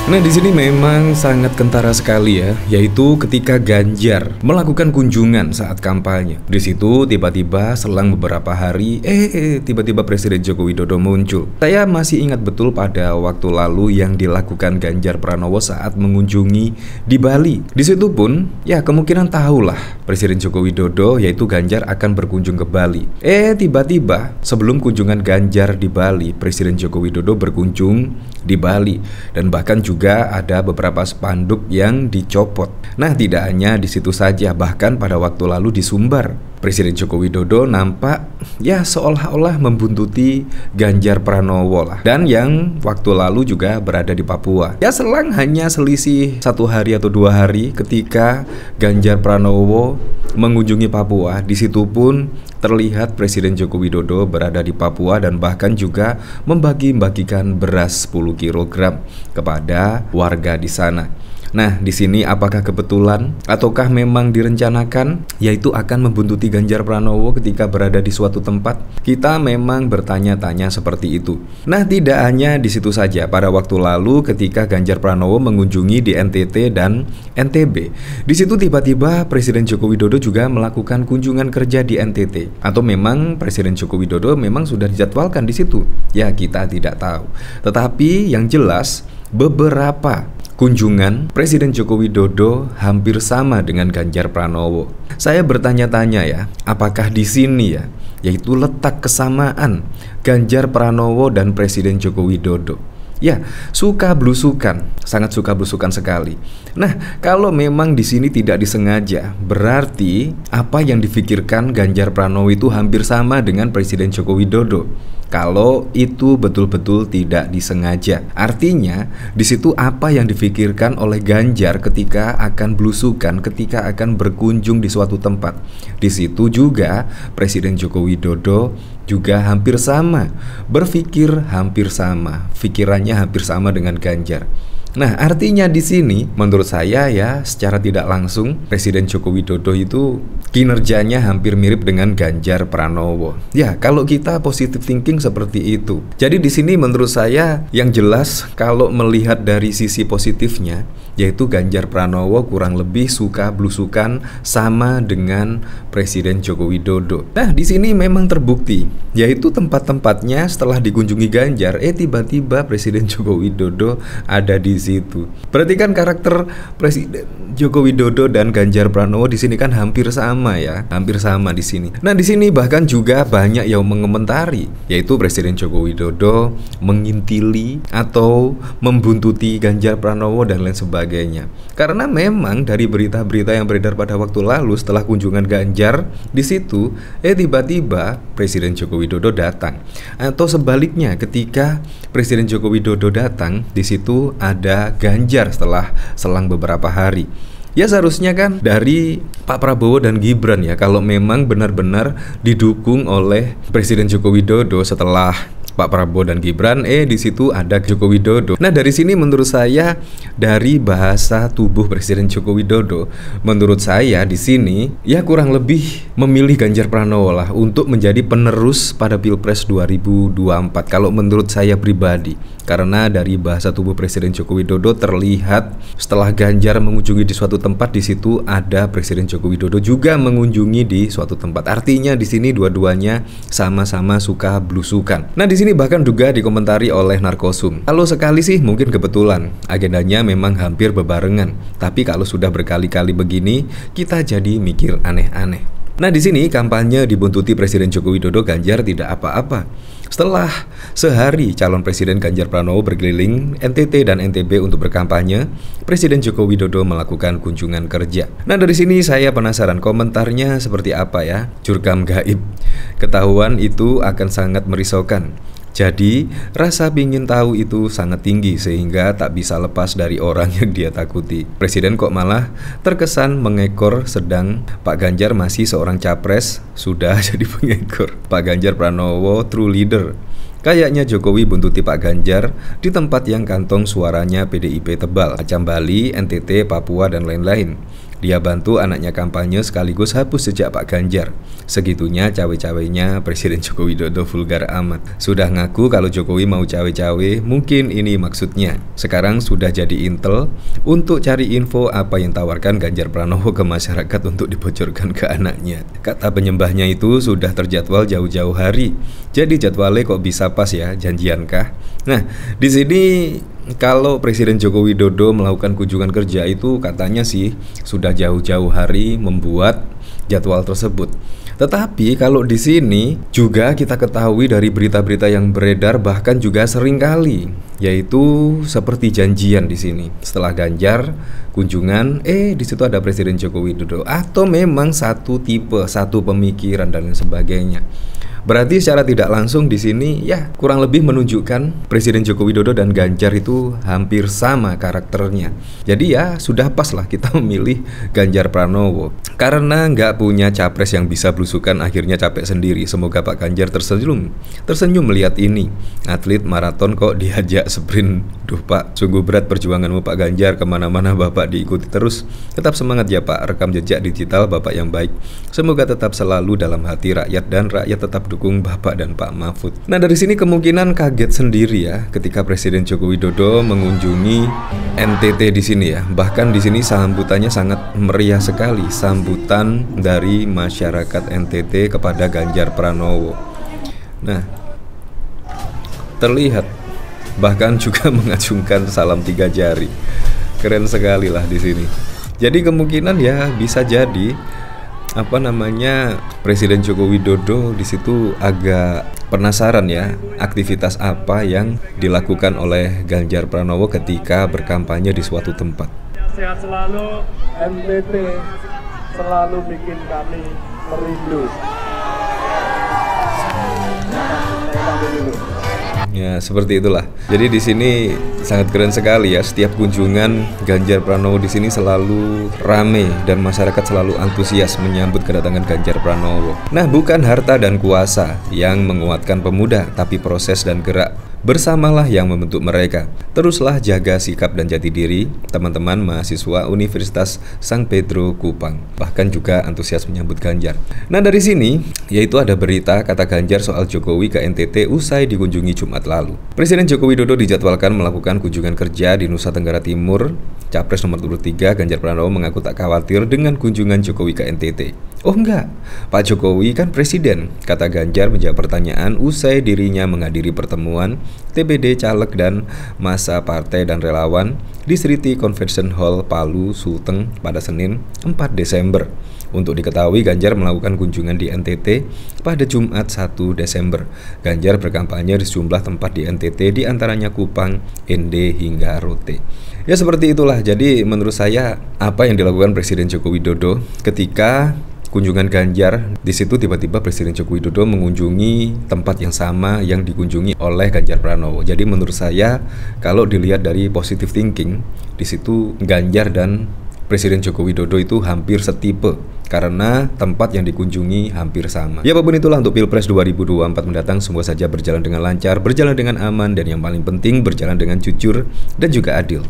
Nah, di sini memang sangat kentara sekali ya, yaitu ketika Ganjar melakukan kunjungan saat kampanye. Di situ tiba-tiba selang beberapa hari, tiba-tiba Presiden Joko Widodo muncul. Saya masih ingat betul pada waktu lalu yang dilakukan Ganjar Pranowo saat mengunjungi di Bali. Di situ pun, ya kemungkinan tahulah Presiden Joko Widodo yaitu Ganjar akan berkunjung ke Bali. Tiba-tiba sebelum kunjungan Ganjar di Bali, Presiden Joko Widodo berkunjung di Bali dan bahkan juga ada beberapa spanduk yang dicopot. Nah, tidak hanya di situ saja, bahkan pada waktu lalu di Sumbar, Presiden Joko Widodo nampak ya seolah-olah membuntuti Ganjar Pranowo lah. Dan yang waktu lalu juga berada di Papua. Ya selang hanya selisih 1 hari atau 2 hari ketika Ganjar Pranowo mengunjungi Papua. Di situ pun terlihat Presiden Joko Widodo berada di Papua dan bahkan juga membagi-bagikan beras 10 kg kepada warga di sana. Nah, di sini apakah kebetulan ataukah memang direncanakan yaitu akan membuntuti Ganjar Pranowo ketika berada di suatu tempat? Kita memang bertanya-tanya seperti itu. Nah, tidak hanya di situ saja. Pada waktu lalu ketika Ganjar Pranowo mengunjungi di NTT dan NTB, di situ tiba-tiba Presiden Joko Widodo juga melakukan kunjungan kerja di NTT. Atau memang Presiden Joko Widodo memang sudah dijadwalkan di situ? Ya, kita tidak tahu. Tetapi yang jelas beberapa kunjungan Presiden Joko Widodo hampir sama dengan Ganjar Pranowo. Saya bertanya-tanya ya, apakah di sini ya, yaitu letak kesamaan Ganjar Pranowo dan Presiden Joko Widodo. Ya, suka blusukan, sangat suka blusukan sekali. Nah, kalau memang di sini tidak disengaja, berarti apa yang difikirkan Ganjar Pranowo itu hampir sama dengan Presiden Joko Widodo. Kalau itu betul-betul tidak disengaja, artinya di situ apa yang difikirkan oleh Ganjar ketika akan blusukan, ketika akan berkunjung di suatu tempat. Di situ juga Presiden Joko Widodo juga hampir sama, berpikir hampir sama, pikirannya hampir sama dengan Ganjar. Nah, artinya di sini menurut saya ya secara tidak langsung Presiden Joko Widodo itu kinerjanya hampir mirip dengan Ganjar Pranowo. Ya, kalau kita positive thinking seperti itu. Jadi di sini menurut saya yang jelas kalau melihat dari sisi positifnya yaitu Ganjar Pranowo kurang lebih suka blusukan sama dengan Presiden Joko Widodo. Nah, di sini memang terbukti yaitu tempat-tempatnya setelah dikunjungi Ganjar tiba-tiba Presiden Joko Widodo ada di situ. Perhatikan karakter Presiden Joko Widodo dan Ganjar Pranowo di sini kan hampir sama ya, hampir sama di sini. Nah, di sini bahkan juga banyak yang mengomentari yaitu Presiden Joko Widodo mengintili atau membuntuti Ganjar Pranowo dan lain sebagainya. Karena memang dari berita-berita yang beredar pada waktu lalu setelah kunjungan Ganjar di situ, tiba-tiba Presiden Joko Widodo datang. Atau sebaliknya ketika Presiden Joko Widodo datang, di situ ada Ganjar setelah selang beberapa hari. Ya seharusnya kan dari Pak Prabowo dan Gibran ya, kalau memang benar-benar didukung oleh Presiden Joko Widodo setelah Pak Prabowo dan Gibran, di situ ada Joko Widodo. Nah, dari sini menurut saya dari bahasa tubuh Presiden Joko Widodo, menurut saya di sini ya kurang lebih memilih Ganjar Pranowo lah untuk menjadi penerus pada Pilpres 2024 kalau menurut saya pribadi. Karena dari bahasa tubuh Presiden Joko Widodo terlihat setelah Ganjar mengunjungi di suatu tempat, di situ ada Presiden Joko Widodo juga mengunjungi di suatu tempat. Artinya di sini dua-duanya sama-sama suka blusukan. Nah, di sini bahkan juga dikomentari oleh Narkosum. Kalau sekali sih mungkin kebetulan, agendanya memang hampir bebarengan. Tapi kalau sudah berkali-kali begini, kita jadi mikir aneh-aneh. Nah, di sini kampanye dibuntuti Presiden Joko Widodo, Ganjar tidak apa-apa. Setelah sehari calon Presiden Ganjar Pranowo berkeliling NTT dan NTB untuk berkampanye, Presiden Joko Widodo melakukan kunjungan kerja. Nah, dari sini saya penasaran komentarnya seperti apa ya. Jurkam gaib. Ketahuan itu akan sangat merisaukan. Jadi, rasa ingin tahu itu sangat tinggi sehingga tak bisa lepas dari orang yang dia takuti. Presiden kok malah terkesan mengekor sedang Pak Ganjar masih seorang capres, sudah jadi pengekor. Pak Ganjar Pranowo true leader. Kayaknya Jokowi buntuti Pak Ganjar di tempat yang kantong suaranya PDIP tebal, macam Bali, NTT, Papua, dan lain-lain. Dia bantu anaknya kampanye sekaligus hapus jejak Pak Ganjar. Segitunya cawe-cawenya Presiden Joko Widodo vulgar amat. Sudah ngaku kalau Jokowi mau cawe-cawe, mungkin ini maksudnya. Sekarang sudah jadi intel untuk cari info apa yang tawarkan Ganjar Pranowo ke masyarakat untuk dibocorkan ke anaknya. Kata penyembahnya itu sudah terjadwal jauh-jauh hari. Jadi jadwalnya kok bisa pas ya, janjiankah? Nah, di sini kalau Presiden Joko Widodo melakukan kunjungan kerja itu katanya sih sudah jauh-jauh hari membuat jadwal tersebut. Tetapi kalau di sini juga kita ketahui dari berita-berita yang beredar bahkan juga seringkali, yaitu seperti janjian di sini. Setelah Ganjar kunjungan, di situ ada Presiden Joko Widodo, atau memang satu tipe, satu pemikiran dan lain sebagainya. Berarti secara tidak langsung di sini ya kurang lebih menunjukkan Presiden Joko Widodo dan Ganjar itu hampir sama karakternya. Jadi ya sudah pas lah kita memilih Ganjar Pranowo. Karena nggak punya capres yang bisa belusukan akhirnya capek sendiri. Semoga Pak Ganjar tersenyum melihat ini. Atlet maraton kok diajak sprint. Duh Pak, sungguh berat perjuanganmu Pak Ganjar, kemana-mana Bapak diikuti terus. Tetap semangat ya Pak, rekam jejak digital Bapak yang baik. Semoga tetap selalu dalam hati rakyat dan rakyat tetap dukung Bapak dan Pak Mahfud. Nah dari sini kemungkinan kaget sendiri ya ketika Presiden Joko Widodo mengunjungi NTT di sini ya. Bahkan di sini sambutannya sangat meriah sekali, sambutan dari masyarakat NTT kepada Ganjar Pranowo. Nah terlihat bahkan juga mengacungkan salam 3 jari. Keren sekali lah di sini. Jadi kemungkinan ya bisa jadi Presiden Joko Widodo di situ agak penasaran ya aktivitas apa yang dilakukan oleh Ganjar Pranowo ketika berkampanye di suatu tempat. Sehat selalu, NTT selalu bikin kami merindu. Ya seperti itulah. Jadi di sini sangat keren sekali ya. Setiap kunjungan Ganjar Pranowo di sini selalu rame dan masyarakat selalu antusias menyambut kedatangan Ganjar Pranowo. Nah, bukan harta dan kuasa yang menguatkan pemuda, tapi proses dan gerak bersamalah yang membentuk mereka. Teruslah jaga sikap dan jati diri teman-teman mahasiswa Universitas San Pedro Kupang. Bahkan juga antusias menyambut Ganjar. Nah dari sini yaitu ada berita kata Ganjar soal Jokowi ke NTT usai dikunjungi Jumat lalu. Presiden Joko Widodo dijadwalkan melakukan kunjungan kerja di Nusa Tenggara Timur. Capres nomor 3 Ganjar Pranowo mengaku tak khawatir dengan kunjungan Jokowi ke NTT. Oh enggak, Pak Jokowi kan presiden, kata Ganjar menjawab pertanyaan usai dirinya menghadiri pertemuan TPD caleg dan masa partai dan relawan di Sriti Convention Hall Palu, Sulteng pada Senin 4 Desember. Untuk diketahui Ganjar melakukan kunjungan di NTT pada Jumat 1 Desember. Ganjar berkampanye di sejumlah tempat di NTT diantaranya Kupang, Ende hingga Rote. Ya seperti itulah. Jadi menurut saya apa yang dilakukan Presiden Joko Widodo ketika kunjungan Ganjar, di situ tiba-tiba Presiden Joko Widodo mengunjungi tempat yang sama yang dikunjungi oleh Ganjar Pranowo. Jadi menurut saya kalau dilihat dari positive thinking, di situ Ganjar dan Presiden Joko Widodo itu hampir setipe karena tempat yang dikunjungi hampir sama. Ya apapun itulah untuk Pilpres 2024 mendatang semua saja berjalan dengan lancar, berjalan dengan aman dan yang paling penting berjalan dengan jujur dan juga adil.